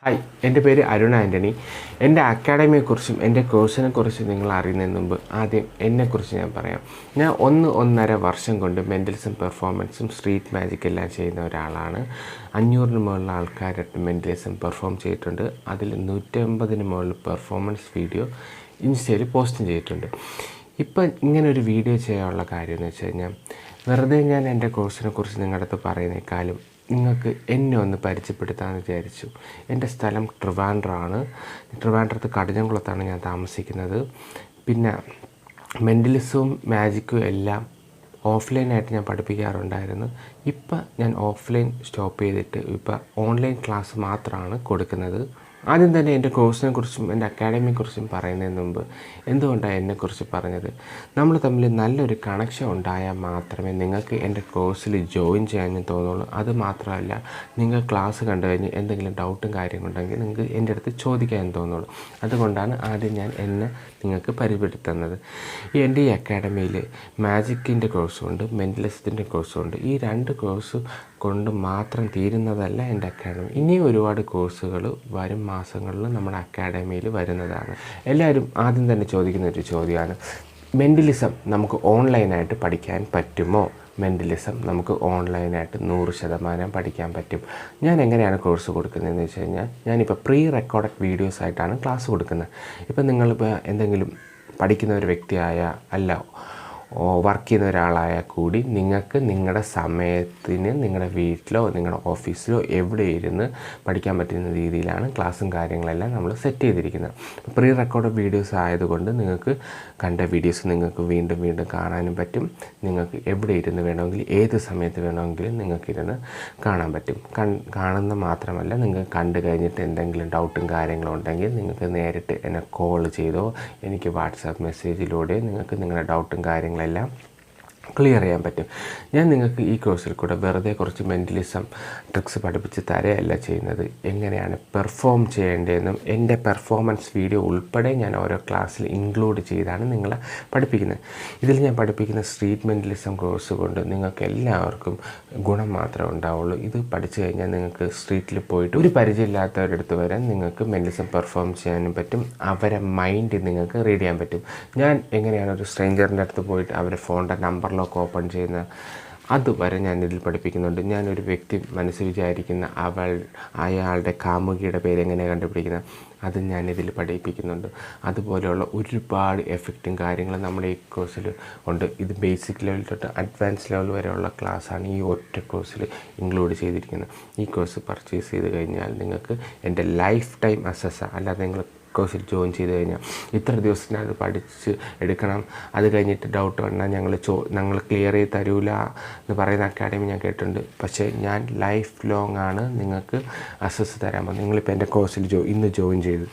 Hi, എൻ്റെ പേര് അരുൺ ആൻ്റണി. എൻ്റെ അക്കാഡമിയെക്കുറിച്ചും എൻ്റെ കോഴ്സിനെക്കുറിച്ചും നിങ്ങൾ അറിയുന്നതിന് മുമ്പ് ആദ്യം എന്നെക്കുറിച്ച് ഞാൻ പറയാം. ഞാൻ 1.5 വർഷം കൊണ്ട് മെൻ്റലിസം, പെർഫോമൻസും സ്ട്രീറ്റ് മാജിക് എല്ലാം ചെയ്യുന്ന ഒരാളാണ്. 500-ന് മുകളിൽ ആൾക്കാരായിട്ട് മെൻ്റലിസം പെർഫോം ചെയ്തിട്ടുണ്ട്. അതിൽ 150-ന് മുകളിൽ പെർഫോമൻസ് വീഡിയോ ഇൻസ്റ്റയിൽ പോസ്റ്റ് ചെയ്തിട്ടുണ്ട്. ഇപ്പം ഇങ്ങനൊരു വീഡിയോ ചെയ്യാനുള്ള കാര്യം എന്ന് വെച്ച് കഴിഞ്ഞാൽ, വെറുതെ ഞാൻ എൻ്റെ കോഴ്സിനെക്കുറിച്ച് നിങ്ങളുടെ അടുത്ത് പറയുന്നേക്കാളും നിങ്ങൾക്ക് എന്നെ ഒന്ന് പരിചയപ്പെടുത്താമെന്ന് വിചാരിച്ചു. എൻ്റെ സ്ഥലം ട്രിവാൻഡ്രമാണ്. ട്രിവാൻഡ്രത്ത് കടിഞ്ഞംകുളത്താണ് ഞാൻ താമസിക്കുന്നത്. പിന്നെ മെൻ്റലിസവും മാജിക്കും എല്ലാം ഓഫ്ലൈനായിട്ട് ഞാൻ പഠിപ്പിക്കാറുണ്ടായിരുന്നു. ഇപ്പം ഞാൻ ഓഫ്ലൈൻ സ്റ്റോപ്പ് ചെയ്തിട്ട് ഇപ്പം ഓൺലൈൻ ക്ലാസ് മാത്രമാണ് കൊടുക്കുന്നത്. ആദ്യം തന്നെ എൻ്റെ കോഴ്സിനെക്കുറിച്ചും എൻ്റെ അക്കാഡമിയെക്കുറിച്ചും പറയുന്നതിന് മുമ്പ് എന്തുകൊണ്ടാണ് എന്നെക്കുറിച്ച് പറഞ്ഞത്, നമ്മൾ തമ്മിൽ നല്ലൊരു കണക്ഷൻ ഉണ്ടായാൽ മാത്രമേ നിങ്ങൾക്ക് എൻ്റെ കോഴ്സിൽ ജോയിൻ ചെയ്യാനും തോന്നുള്ളൂ. അത് മാത്രമല്ല, നിങ്ങൾ ക്ലാസ് കണ്ടു കഴിഞ്ഞ് എന്തെങ്കിലും ഡൗട്ടും കാര്യങ്ങളുണ്ടെങ്കിൽ നിങ്ങൾക്ക് എൻ്റെ അടുത്ത് ചോദിക്കാൻ തോന്നുള്ളൂ. അതുകൊണ്ടാണ് ആദ്യം ഞാൻ എന്നെ നിങ്ങൾക്ക് പരിചയപ്പെടുത്തുന്നത്. എൻ്റെ ഈ അക്കാഡമിയിൽ മാജിക്കിൻ്റെ കോഴ്സുമുണ്ട്, മെൻ്റലിസത്തിൻ്റെ കോഴ്സുമുണ്ട്. ഈ 2 കോഴ്സ് കൊണ്ട് മാത്രം തീരുന്നതല്ല എൻ്റെ അക്കാഡമി. ഇനിയും ഒരുപാട് കോഴ്സുകൾ വരും മാസങ്ങളിൽ നമ്മുടെ അക്കാഡമിയിൽ വരുന്നതാണ്. എല്ലാവരും ആദ്യം തന്നെ ചോദിക്കുന്നൊരു ചോദ്യമാണ്, മെൻ്റലിസം നമുക്ക് ഓൺലൈനായിട്ട് പഠിക്കാൻ പറ്റുമോ? മെൻ്റലിസം നമുക്ക് ഓൺലൈനായിട്ട് 100% പഠിക്കാൻ പറ്റും. ഞാൻ എങ്ങനെയാണ് കോഴ്സ് കൊടുക്കുന്നതെന്ന് വെച്ച് കഴിഞ്ഞാൽ, ഞാനിപ്പോൾ പ്രീ റെക്കോർഡഡ് വീഡിയോസായിട്ടാണ് ക്ലാസ് കൊടുക്കുന്നത്. ഇപ്പം നിങ്ങളിപ്പോൾ എന്തെങ്കിലും പഠിക്കുന്ന ഒരു വ്യക്തിയായ അല്ല വർക്ക് ചെയ്യുന്ന ഒരാളായാൽ കൂടി നിങ്ങൾക്ക് നിങ്ങളുടെ സമയത്തിന് നിങ്ങളുടെ വീട്ടിലോ നിങ്ങളുടെ ഓഫീസിലോ എവിടെ ഇരുന്ന് പഠിക്കാൻ പറ്റുന്ന രീതിയിലാണ് ക്ലാസ്സും കാര്യങ്ങളെല്ലാം നമ്മൾ സെറ്റ് ചെയ്തിരിക്കുന്നത്. പ്രീ റെക്കോർഡ് വീഡിയോസ് ആയതുകൊണ്ട് നിങ്ങൾക്ക് കണ്ട വീഡിയോസ് നിങ്ങൾക്ക് വീണ്ടും വീണ്ടും കാണാനും പറ്റും. നിങ്ങൾക്ക് എവിടെ ഇരുന്ന് വേണമെങ്കിൽ ഏത് സമയത്ത് വേണമെങ്കിലും നിങ്ങൾക്കിരുന്ന് കാണാൻ പറ്റും. കാണുന്ന മാത്രമല്ല, നിങ്ങൾക്ക് കണ്ടു കഴിഞ്ഞിട്ട് എന്തെങ്കിലും ഡൗട്ടും കാര്യങ്ങളും ഉണ്ടെങ്കിൽ നിങ്ങൾക്ക് നേരിട്ട് എന്നെ കോൾ ചെയ്തോ എനിക്ക് വാട്സാപ്പ് മെസ്സേജിലൂടെ നിങ്ങൾക്ക് നിങ്ങളുടെ ഡൗട്ടും കാര്യങ്ങളെല്ലാം ക്ലിയർ ചെയ്യാൻ പറ്റും. ഞാൻ നിങ്ങൾക്ക് ഈ കോഴ്സിൽ കൂടെ വെറുതെ കുറച്ച് മെൻ്റലിസം ട്രിക്സ് പഠിപ്പിച്ച് തരുകയല്ല ചെയ്യുന്നത്, എങ്ങനെയാണ് പെർഫോം ചെയ്യേണ്ടതെന്നും എൻ്റെ പെർഫോമൻസ് വീഡിയോ ഉൾപ്പെടെ ഞാൻ ഓരോ ക്ലാസ്സിൽ ഇൻക്ലൂഡ് ചെയ്താണ് നിങ്ങളെ പഠിപ്പിക്കുന്നത്. ഇതിൽ ഞാൻ പഠിപ്പിക്കുന്ന സ്ട്രീറ്റ് മെൻ്റലിസം കോഴ്സ് കൊണ്ട് നിങ്ങൾക്ക് എല്ലാവർക്കും ഗുണം മാത്രമേ ഉണ്ടാവുള്ളൂ. ഇത് പഠിച്ചു കഴിഞ്ഞാൽ നിങ്ങൾക്ക് സ്ട്രീറ്റിൽ പോയിട്ട് ഒരു പരിചയമില്ലാത്തവരുടെ അടുത്ത് വരാൻ നിങ്ങൾക്ക് മെൻ്റലിസം പെർഫോം ചെയ്യാനും പറ്റും. അവരെ മൈൻഡ് നിങ്ങൾക്ക് റീഡ് ചെയ്യാൻ പറ്റും. ഞാൻ എങ്ങനെയാണ് ഒരു സ്ട്രേഞ്ചറിൻ്റെ അടുത്ത് പോയിട്ട് അവരുടെ ഫോണിൻ്റെ നമ്പറിലൊക്കെ ഓപ്പൺ ചെയ്യുന്ന അതുവരെ ഞാൻ ഇതിൽ പഠിപ്പിക്കുന്നുണ്ട്. ഞാനൊരു വ്യക്തി മനസ്സിൽ വിചാരിക്കുന്ന അയാളുടെ കാമുകിയുടെ പേര് എങ്ങനെയാണ് കണ്ടുപിടിക്കുന്നത്, അത് ഞാനിതിൽ പഠിപ്പിക്കുന്നുണ്ട്. അതുപോലെയുള്ള ഒരുപാട് എഫക്റ്റും കാര്യങ്ങളും നമ്മുടെ ഈ കോഴ്സിൽ ഉണ്ട്. ഇത് ബേസിക് ലെവൽ തൊട്ട് അഡ്വാൻസ് ലെവൽ വരെയുള്ള ക്ലാസ്സാണ് ഈ ഒറ്റ കോഴ്സിൽ ഇൻക്ലൂഡ് ചെയ്തിരിക്കുന്നത്. ഈ കോഴ്സ് പർച്ചേസ് ചെയ്ത് കഴിഞ്ഞാൽ നിങ്ങൾക്ക് എൻ്റെ ലൈഫ് ടൈം അസസ്സാണ്. അല്ലാതെ നിങ്ങൾ കോഴ്സിൽ ജോയിൻ ചെയ്ത് കഴിഞ്ഞാൽ ഇത്ര ദിവസത്തിനത് പഠിച്ച് എടുക്കണം, അത് കഴിഞ്ഞിട്ട് ഡൗട്ട് വന്നാൽ ഞങ്ങൾ ക്ലിയർ ചെയ്ത് തരൂല എന്ന് പറയുന്ന അക്കാഡമി ഞാൻ കേട്ടിട്ടുണ്ട്. പക്ഷേ ഞാൻ ലൈഫ് ലോങ് ആണ് നിങ്ങൾക്ക് അസസ് തരാൻ പോകുന്നത്. നിങ്ങളിപ്പോൾ എൻ്റെ കോഴ്സിൽ ഇന്ന് ജോയിൻ ചെയ്തു,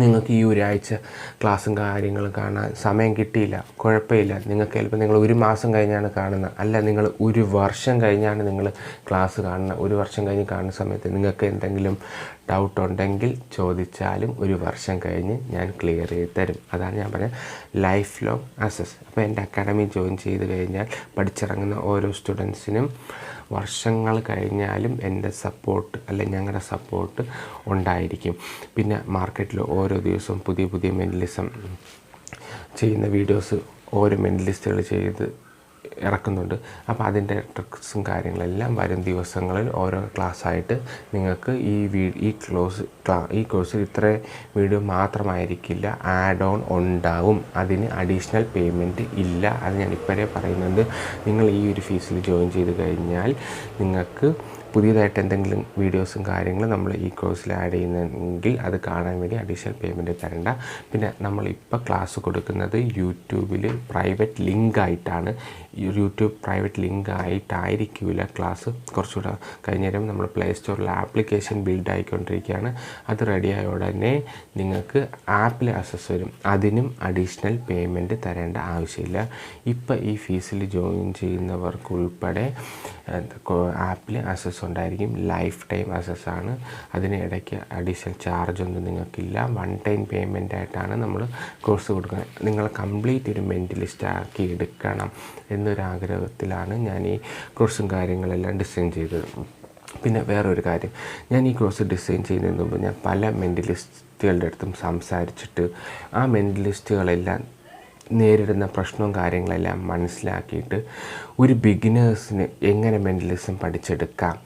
നിങ്ങൾക്ക് ഈ ഒരാഴ്ച ക്ലാസ്സും കാര്യങ്ങളും കാണാൻ സമയം കിട്ടിയില്ല, കുഴപ്പമില്ല. നിങ്ങൾക്ക് ചിലപ്പോൾ നിങ്ങൾ 1 മാസം കഴിഞ്ഞാണ് കാണുന്നത്, അല്ല നിങ്ങൾ 1 വർഷം കഴിഞ്ഞാണ് നിങ്ങൾ ക്ലാസ് കാണുന്നത്. 1 വർഷം കഴിഞ്ഞ് കാണുന്ന സമയത്ത് നിങ്ങൾക്ക് എന്തെങ്കിലും ഡൗട്ട് ഉണ്ടെങ്കിൽ ചോദിച്ചാലും 1 വർഷം കഴിഞ്ഞ് ഞാൻ ക്ലിയർ ചെയ്ത് തരും. അതാണ് ഞാൻ പറഞ്ഞത്, ലൈഫ് ലോങ് അസസ്. അപ്പോൾ എൻ്റെ അക്കാഡമി ജോയിൻ ചെയ്ത് കഴിഞ്ഞാൽ പഠിച്ചിറങ്ങുന്ന ഓരോ സ്റ്റുഡൻസിനും വർഷങ്ങൾ കഴിഞ്ഞാലും എൻ്റെ സപ്പോർട്ട് ഞങ്ങളുടെ സപ്പോർട്ട് ഉണ്ടായിരിക്കും. പിന്നെ മാർക്കറ്റിൽ ഓരോ ദിവസവും പുതിയ പുതിയ മെൻ്റലിസം ചെയ്യുന്ന വീഡിയോസ് ഓരോ മെൻ്റലിസ്റ്റുകൾ ചെയ്ത് ഇറക്കുന്നുണ്ട്. അപ്പോൾ അതിൻ്റെ ട്രിക്സും കാര്യങ്ങളെല്ലാം വരും ദിവസങ്ങളിൽ ഓരോ ക്ലാസ്സായിട്ട് നിങ്ങൾക്ക് ഈ കോഴ്സിൽ ഇത്ര വീഡിയോ മാത്രമായിരിക്കില്ല, ആഡ് ഓൺ ഉണ്ടാവും. അതിന് അഡീഷണൽ പേയ്മെൻറ്റ് ഇല്ല. അത് ഞാൻ ഇപ്പോഴേ പറയുന്നുണ്ട്. നിങ്ങൾ ഈ ഒരു ഫീസിൽ ജോയിൻ ചെയ്ത് കഴിഞ്ഞാൽ നിങ്ങൾക്ക് പുതിയതായിട്ട് എന്തെങ്കിലും വീഡിയോസും കാര്യങ്ങളും നമ്മൾ ഈ കോഴ്സിൽ ആഡ് ചെയ്യുന്നെങ്കിൽ അത് കാണാൻ വേണ്ടി അഡീഷണൽ പേയ്മെൻറ്റ് തരണ്ട. പിന്നെ നമ്മളിപ്പോൾ ക്ലാസ് കൊടുക്കുന്നത് യൂട്യൂബിൽ പ്രൈവറ്റ് ലിങ്കായിട്ടാണ്. യൂട്യൂബ് പ്രൈവറ്റ് ലിങ്കായിട്ടായിരിക്കില്ല ക്ലാസ്. കുറച്ചുകൂടെ കഴിഞ്ഞേരം നമ്മൾ പ്ലേ സ്റ്റോറിൽ ആപ്ലിക്കേഷൻ ബിൽഡ് ആയിക്കൊണ്ടിരിക്കുകയാണ്. അത് റെഡിയായ ഉടനെ നിങ്ങൾക്ക് ആപ്പിൽ അസസ് വരും. അതിനും അഡീഷണൽ പേയ്മെൻറ്റ് തരേണ്ട ആവശ്യമില്ല. ഇപ്പോൾ ഈ ഫീസിൽ ജോയിൻ ചെയ്യുന്നവർക്ക് ഉൾപ്പെടെ ആപ്പിൽ അസസ് ഉണ്ടായിരിക്കും. ലൈഫ് ടൈം അസസ്സാണ്. അതിന് ഇടയ്ക്ക് അഡീഷണൽ ചാർജൊന്നും നിങ്ങൾക്കില്ല. 1 ടൈം പേയ്മെൻ്റ് ആയിട്ടാണ് നമ്മൾ കോഴ്സ് കൊടുക്കുന്നത്. നിങ്ങൾ കംപ്ലീറ്റ് ഒരു മെൻ്റലിസ്റ്റ് ആക്കി എടുക്കണം എന്നൊരാഗ്രഹത്തിലാണ് ഞാൻ ഈ കോഴ്സും കാര്യങ്ങളെല്ലാം ഡിസൈൻ ചെയ്തത്. പിന്നെ വേറൊരു കാര്യം, ഞാൻ ഈ കോഴ്സ് ഡിസൈൻ ചെയ്യുന്നതിന് മുമ്പ് ഞാൻ പല മെൻ്റലിസ്റ്റുകളുടെ അടുത്തും സംസാരിച്ചിട്ട് ആ മെൻ്റലിസ്റ്റുകളെല്ലാം നേരിടുന്ന പ്രശ്നവും കാര്യങ്ങളെല്ലാം മനസ്സിലാക്കിയിട്ട് ഒരു ബിഗിനേഴ്സിന് എങ്ങനെ മെൻ്റലിസം പഠിച്ചെടുക്കാം,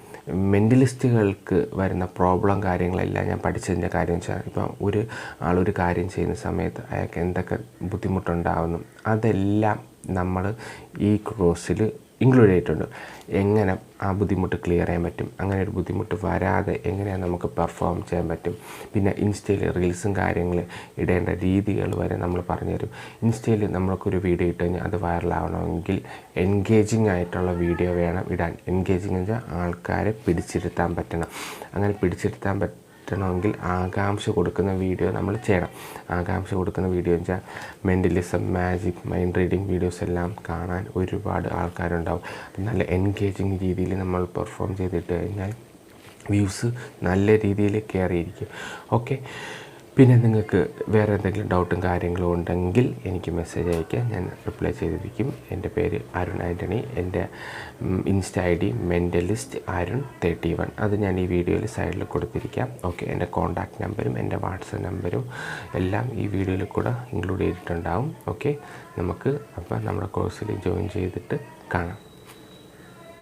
മെൻ്റലിസ്റ്റുകൾക്ക് വരുന്ന പ്രോബ്ലം കാര്യങ്ങളെല്ലാം ഞാൻ പഠിച്ചതിൻ്റെ കാര്യം വെച്ചാൽ, ഇപ്പോൾ ഒരു ആളൊരു കാര്യം ചെയ്യുന്ന സമയത്ത് അയാൾക്ക് എന്തൊക്കെ ബുദ്ധിമുട്ടുണ്ടാവുന്നു അതെല്ലാം നമ്മൾ ഈ കോഴ്സിൽ ഇൻക്ലൂഡ് ചെയ്തിട്ടുണ്ട്. എങ്ങനെ ആ ബുദ്ധിമുട്ട് ക്ലിയർ ചെയ്യാൻ പറ്റും, അങ്ങനെ ഒരു ബുദ്ധിമുട്ട് വരാതെ എങ്ങനെയാണ് നമുക്ക് പെർഫോം ചെയ്യാൻ പറ്റും, പിന്നെ ഇൻസ്റ്റയിൽ റീൽസും കാര്യങ്ങൾ ഇടേണ്ട രീതികൾ വരെ നമ്മൾ പറഞ്ഞുതരും. ഇൻസ്റ്റയിൽ നമ്മൾക്കൊരു വീഡിയോ ഇട്ട് കഴിഞ്ഞാൽ അത് വൈറലാവണമെങ്കിൽ എൻഗേജിങ് ആയിട്ടുള്ള വീഡിയോ വേണം ഇടാൻ. എൻഗേജിങ് എന്ന് വെച്ചാൽ ആൾക്കാരെ പിടിച്ചിരുത്താൻ പറ്റണം. അങ്ങനെ പിടിച്ചിരുത്താൻ പറ്റണമെങ്കിൽ ആകാംക്ഷ കൊടുക്കുന്ന വീഡിയോ നമ്മൾ ചെയ്യണം. ആകാംക്ഷ കൊടുക്കുന്ന വീഡിയോ എന്ന് വെച്ചാൽ mentalism, magic, mind reading videos എല്ലാം കാണാൻ ഒരുപാട് ആൾക്കാരുണ്ടാവും. നല്ല എൻഗേജിങ് രീതിയിൽ നമ്മൾ പെർഫോം ചെയ്തിട്ട് കഴിഞ്ഞാൽ വ്യൂസ് നല്ല രീതിയിൽ കയറിയിരിക്കും. ഓക്കെ, പിന്നെ നിങ്ങൾക്ക് വേറെ എന്തെങ്കിലും ഡൗട്ടും കാര്യങ്ങളും ഉണ്ടെങ്കിൽ എനിക്ക് മെസ്സേജ് അയയ്ക്കുക, ഞാൻ റിപ്ലൈ ചെയ്തിരിക്കും. എൻ്റെ പേര് അരുൺ ആൻ്റണി. എൻ്റെ ഇൻസ്റ്റ ID മെൻ്റലിസ്റ്റ് അരുൺ 31. അത് ഞാൻ ഈ വീഡിയോയിൽ സൈഡിൽ കൊടുത്തിരിക്കാം. ഓക്കെ, എൻ്റെ കോൺടാക്റ്റ് നമ്പരും എൻ്റെ വാട്സപ്പ് നമ്പരും എല്ലാം ഈ വീഡിയോയിൽ കൂടെ ഇൻക്ലൂഡ് ചെയ്തിട്ടുണ്ടാവും. ഓക്കെ, നമുക്ക് അപ്പോൾ നമ്മുടെ കോഴ്സിൽ ജോയിൻ ചെയ്തിട്ട് കാണാം.